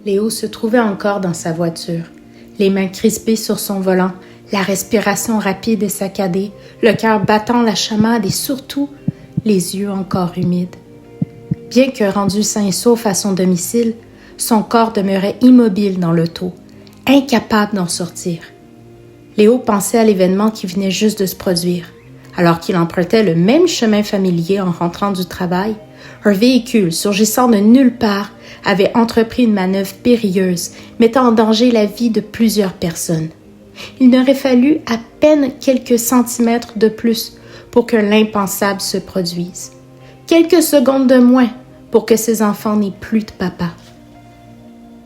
Léo se trouvait encore dans sa voiture, les mains crispées sur son volant, la respiration rapide et saccadée, le cœur battant la chamade et surtout les yeux encore humides. Bien que rendu sain et sauf à son domicile, son corps demeurait immobile dans l'auto, incapable d'en sortir. Léo pensait à l'événement qui venait juste de se produire. Alors qu'il empruntait le même chemin familier en rentrant du travail, un véhicule surgissant de nulle part avait entrepris une manœuvre périlleuse, mettant en danger la vie de plusieurs personnes. Il n'aurait fallu à peine quelques centimètres de plus pour que l'impensable se produise. Quelques secondes de moins pour que ses enfants n'aient plus de papa.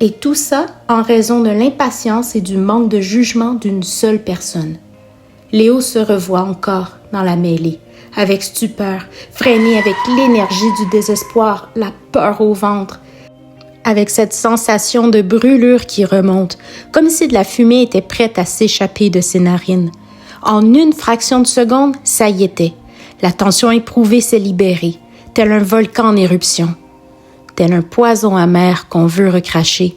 Et tout ça en raison de l'impatience et du manque de jugement d'une seule personne. Léo se revoit encore dans la mêlée, avec stupeur, freiné avec l'énergie du désespoir, la peur au ventre, avec cette sensation de brûlure qui remonte, comme si de la fumée était prête à s'échapper de ses narines. En une fraction de seconde, ça y était. La tension éprouvée s'est libérée, tel un volcan en éruption, tel un poison amer qu'on veut recracher.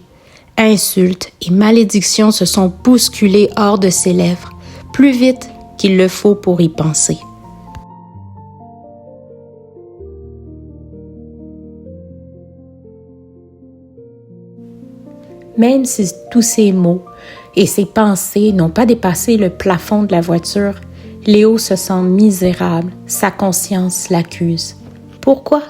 Insultes et malédictions se sont bousculées hors de ses lèvres, plus vite qu'il le faut pour y penser. Même si tous ces mots et ces pensées n'ont pas dépassé le plafond de la voiture, Léo se sent misérable, sa conscience l'accuse. Pourquoi?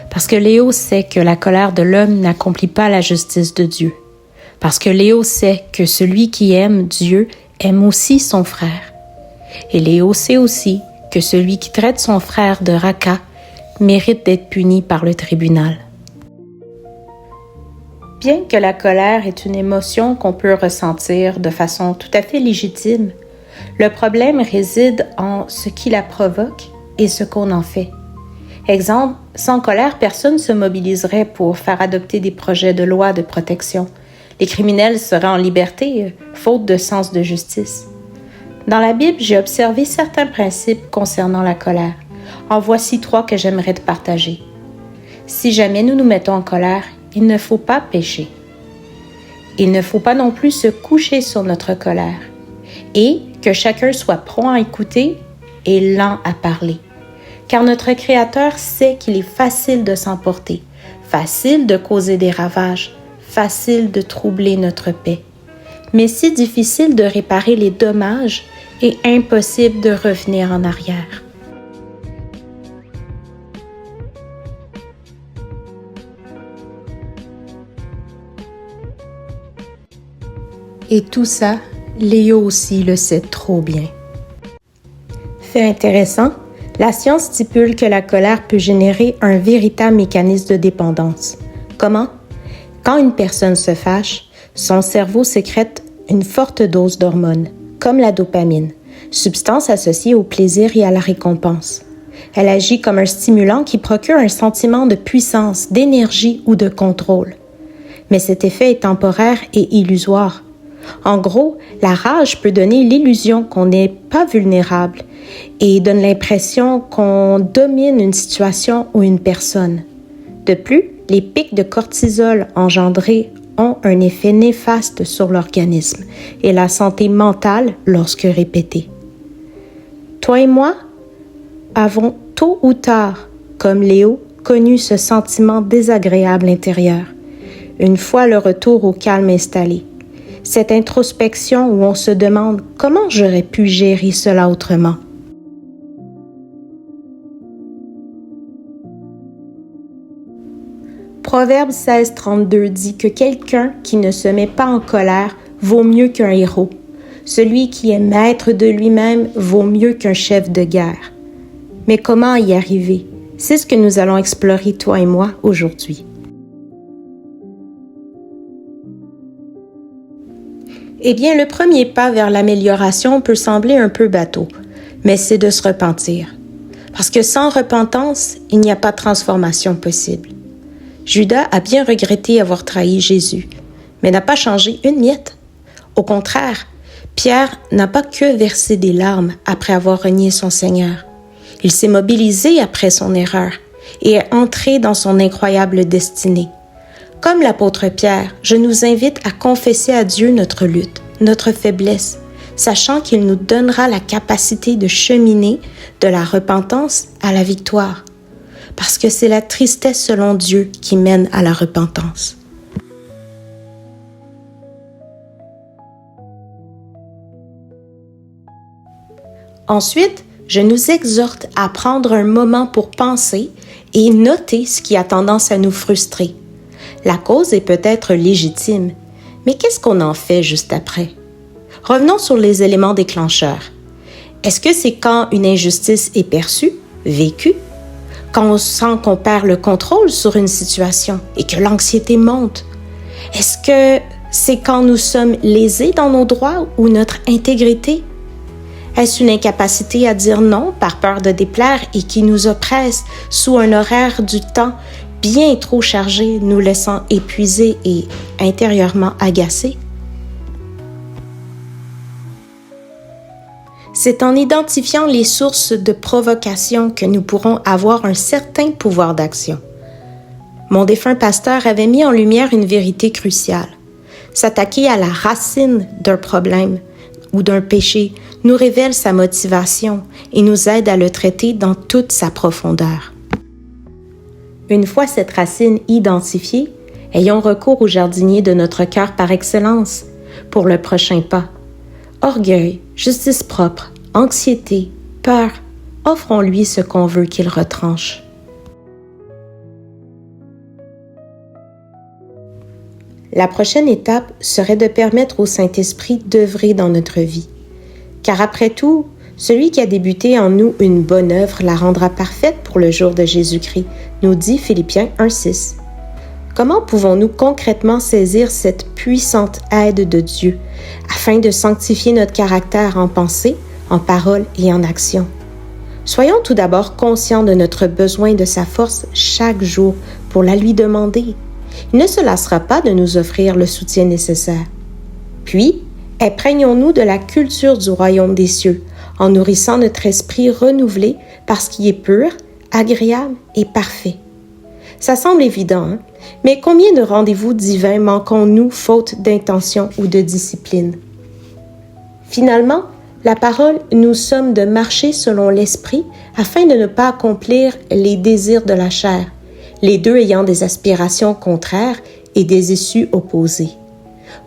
Parce que Léo sait que la colère de l'homme n'accomplit pas la justice de Dieu. Parce que Léo sait que celui qui aime Dieu aime aussi son frère. Et Léo sait aussi que celui qui traite son frère de raca mérite d'être puni par le tribunal. Bien que la colère est une émotion qu'on peut ressentir de façon tout à fait légitime, le problème réside en ce qui la provoque et ce qu'on en fait. Exemple, sans colère, personne ne se mobiliserait pour faire adopter des projets de loi de protection. Les criminels seraient en liberté, faute de sens de justice. Dans la Bible, j'ai observé certains principes concernant la colère. En voici 3 que j'aimerais te partager. Si jamais nous nous mettons en colère, il ne faut pas pécher. Il ne faut pas non plus se coucher sur notre colère. Et que chacun soit prompt à écouter et lent à parler. Car notre Créateur sait qu'il est facile de s'emporter, facile de causer des ravages, facile de troubler notre paix, mais si difficile de réparer les dommages et impossible de revenir en arrière. Et tout ça, Léo aussi le sait trop bien. Fait intéressant, la science stipule que la colère peut générer un véritable mécanisme de dépendance. Comment? Quand une personne se fâche, son cerveau sécrète une forte dose d'hormones, comme la dopamine, substance associée au plaisir et à la récompense. Elle agit comme un stimulant qui procure un sentiment de puissance, d'énergie ou de contrôle. Mais cet effet est temporaire et illusoire. En gros, la rage peut donner l'illusion qu'on n'est pas vulnérable et donne l'impression qu'on domine une situation ou une personne. De plus, les pics de cortisol engendrés ont un effet néfaste sur l'organisme et la santé mentale lorsque répétés. Toi et moi avons tôt ou tard, comme Léo, connu ce sentiment désagréable intérieur, une fois le retour au calme installé. Cette introspection où on se demande comment j'aurais pu gérer cela autrement. Proverbe 16:32 dit que quelqu'un qui ne se met pas en colère vaut mieux qu'un héros. Celui qui est maître de lui-même vaut mieux qu'un chef de guerre. Mais comment y arriver? C'est ce que nous allons explorer, toi et moi, aujourd'hui. Eh bien, le premier pas vers l'amélioration peut sembler un peu bateau, mais c'est de se repentir. Parce que sans repentance, il n'y a pas de transformation possible. Judas a bien regretté avoir trahi Jésus, mais n'a pas changé une miette. Au contraire, Pierre n'a pas que versé des larmes après avoir renié son Seigneur. Il s'est mobilisé après son erreur et est entré dans son incroyable destinée. Comme l'apôtre Pierre, je nous invite à confesser à Dieu notre lutte, notre faiblesse, sachant qu'il nous donnera la capacité de cheminer de la repentance à la victoire, parce que c'est la tristesse selon Dieu qui mène à la repentance. Ensuite, je nous exhorte à prendre un moment pour penser et noter ce qui a tendance à nous frustrer. La cause est peut-être légitime, mais qu'est-ce qu'on en fait juste après? Revenons sur les éléments déclencheurs. Est-ce que c'est quand une injustice est perçue, vécue, quand on sent qu'on perd le contrôle sur une situation et que l'anxiété monte? Est-ce que c'est quand nous sommes lésés dans nos droits ou notre intégrité? Est-ce une incapacité à dire non par peur de déplaire et qui nous oppresse sous un horaire du temps bien trop chargé, nous laissant épuisés et intérieurement agacés? C'est en identifiant les sources de provocation que nous pourrons avoir un certain pouvoir d'action. Mon défunt pasteur avait mis en lumière une vérité cruciale. S'attaquer à la racine d'un problème ou d'un péché nous révèle sa motivation et nous aide à le traiter dans toute sa profondeur. Une fois cette racine identifiée, ayons recours au jardinier de notre cœur par excellence pour le prochain pas. Orgueil, justice propre, anxiété, peur, offrons-lui ce qu'on veut qu'il retranche. La prochaine étape serait de permettre au Saint-Esprit d'œuvrer dans notre vie. Car après tout, celui qui a débuté en nous une bonne œuvre la rendra parfaite pour le jour de Jésus-Christ, nous dit Philippiens 1,6. Comment pouvons-nous concrètement saisir cette puissante aide de Dieu afin de sanctifier notre caractère en pensée, en parole et en action? Soyons tout d'abord conscients de notre besoin de sa force chaque jour pour la lui demander. Il ne se lassera pas de nous offrir le soutien nécessaire. Puis, imprégnons-nous de la culture du royaume des cieux, en nourrissant notre esprit renouvelé par ce qui est pur, agréable et parfait. Ça semble évident, hein? Mais combien de rendez-vous divins manquons-nous faute d'intention ou de discipline? Finalement, la parole nous somme de marcher selon l'esprit afin de ne pas accomplir les désirs de la chair, les deux ayant des aspirations contraires et des issues opposées.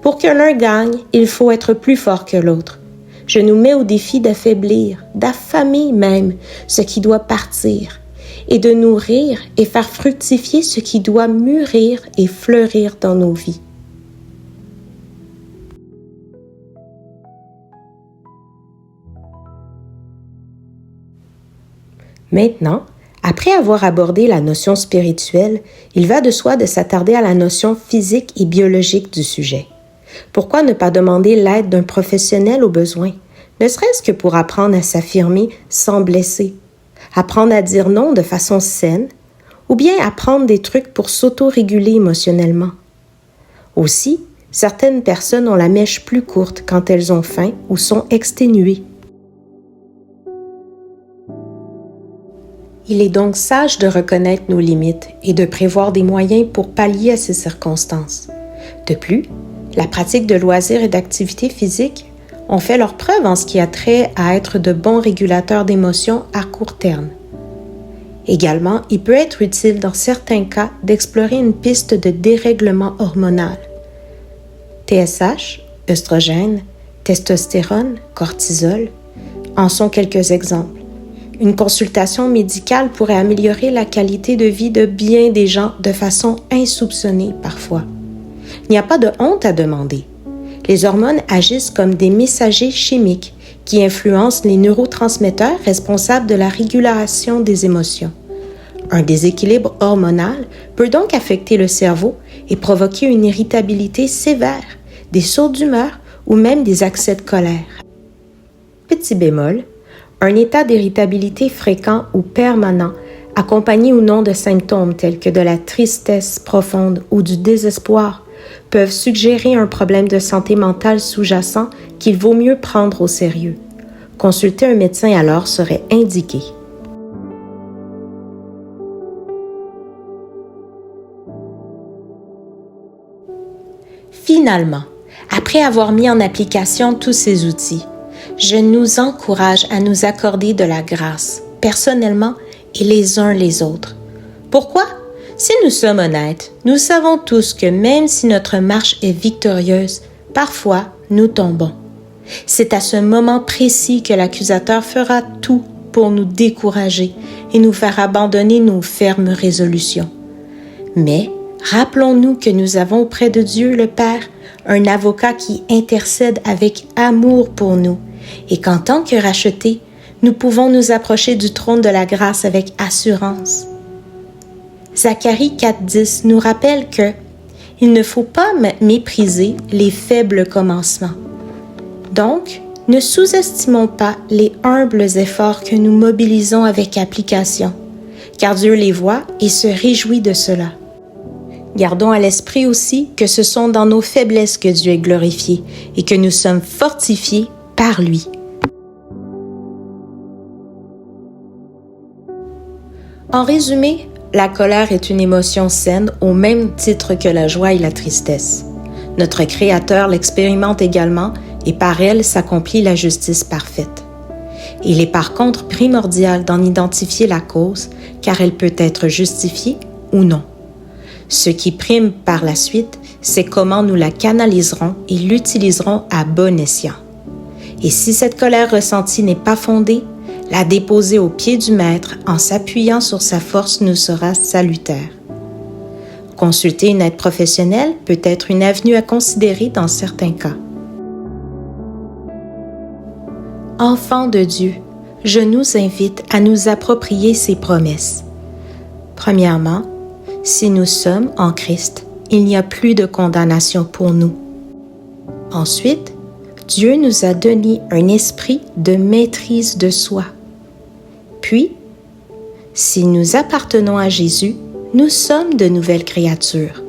Pour que l'un gagne, il faut être plus fort que l'autre. Je nous mets au défi d'affaiblir, d'affamer même ce qui doit partir, et de nourrir et faire fructifier ce qui doit mûrir et fleurir dans nos vies. Maintenant, après avoir abordé la notion spirituelle, il va de soi de s'attarder à la notion physique et biologique du sujet. Pourquoi ne pas demander l'aide d'un professionnel au besoin, ne serait-ce que pour apprendre à s'affirmer sans blesser, apprendre à dire non de façon saine, ou bien apprendre des trucs pour s'auto-réguler émotionnellement. Aussi, certaines personnes ont la mèche plus courte quand elles ont faim ou sont exténuées. Il est donc sage de reconnaître nos limites et de prévoir des moyens pour pallier à ces circonstances. De plus, la pratique de loisirs et d'activités physiques ont fait leur preuve en ce qui a trait à être de bons régulateurs d'émotions à court terme. Également, il peut être utile dans certains cas d'explorer une piste de dérèglement hormonal. TSH, œstrogène, testostérone, cortisol en sont quelques exemples. Une consultation médicale pourrait améliorer la qualité de vie de bien des gens de façon insoupçonnée parfois. Il n'y a pas de honte à demander. Les hormones agissent comme des messagers chimiques qui influencent les neurotransmetteurs responsables de la régulation des émotions. Un déséquilibre hormonal peut donc affecter le cerveau et provoquer une irritabilité sévère, des sauts d'humeur ou même des accès de colère. Petit bémol, un état d'irritabilité fréquent ou permanent, accompagné ou non de symptômes tels que de la tristesse profonde ou du désespoir, peuvent suggérer un problème de santé mentale sous-jacent qu'il vaut mieux prendre au sérieux. Consulter un médecin alors serait indiqué. Finalement, après avoir mis en application tous ces outils, je nous encourage à nous accorder de la grâce, personnellement et les uns les autres. Pourquoi? Si nous sommes honnêtes, nous savons tous que même si notre marche est victorieuse, parfois nous tombons. C'est à ce moment précis que l'accusateur fera tout pour nous décourager et nous faire abandonner nos fermes résolutions. Mais rappelons-nous que nous avons auprès de Dieu le Père un avocat qui intercède avec amour pour nous et qu'en tant que rachetés, nous pouvons nous approcher du trône de la grâce avec assurance. Zacharie 4,10 nous rappelle que il ne faut pas mépriser les faibles commencements. Donc, ne sous-estimons pas les humbles efforts que nous mobilisons avec application, car Dieu les voit et se réjouit de cela. Gardons à l'esprit aussi que ce sont dans nos faiblesses que Dieu est glorifié et que nous sommes fortifiés par lui. En résumé, la colère est une émotion saine au même titre que la joie et la tristesse. Notre Créateur l'expérimente également et par elle s'accomplit la justice parfaite. Il est par contre primordial d'en identifier la cause, car elle peut être justifiée ou non. Ce qui prime par la suite, c'est comment nous la canaliserons et l'utiliserons à bon escient. Et si cette colère ressentie n'est pas fondée, la déposer aux pieds du Maître en s'appuyant sur sa force nous sera salutaire. Consulter une aide professionnelle peut être une avenue à considérer dans certains cas. Enfants de Dieu, je nous invite à nous approprier ses promesses. Premièrement, si nous sommes en Christ, il n'y a plus de condamnation pour nous. Ensuite, Dieu nous a donné un esprit de maîtrise de soi. Puis, si nous appartenons à Jésus, nous sommes de nouvelles créatures.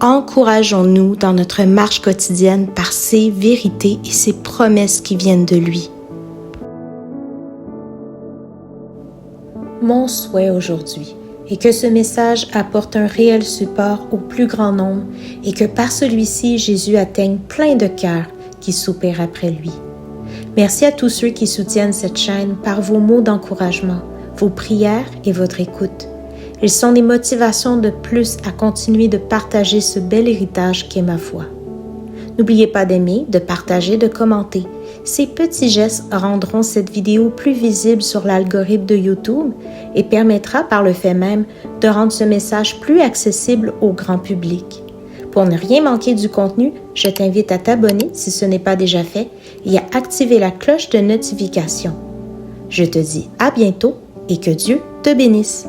Encourageons-nous dans notre marche quotidienne par ses vérités et ses promesses qui viennent de lui. Mon souhait aujourd'hui est que ce message apporte un réel support au plus grand nombre et que par celui-ci, Jésus atteigne plein de cœurs qui soupirent après lui. Merci à tous ceux qui soutiennent cette chaîne par vos mots d'encouragement, vos prières et votre écoute. Ils sont des motivations de plus à continuer de partager ce bel héritage qu'est ma foi. N'oubliez pas d'aimer, de partager, de commenter. Ces petits gestes rendront cette vidéo plus visible sur l'algorithme de YouTube et permettra par le fait même de rendre ce message plus accessible au grand public. Pour ne rien manquer du contenu, je t'invite à t'abonner si ce n'est pas déjà fait et à activer la cloche de notification. Je te dis à bientôt et que Dieu te bénisse.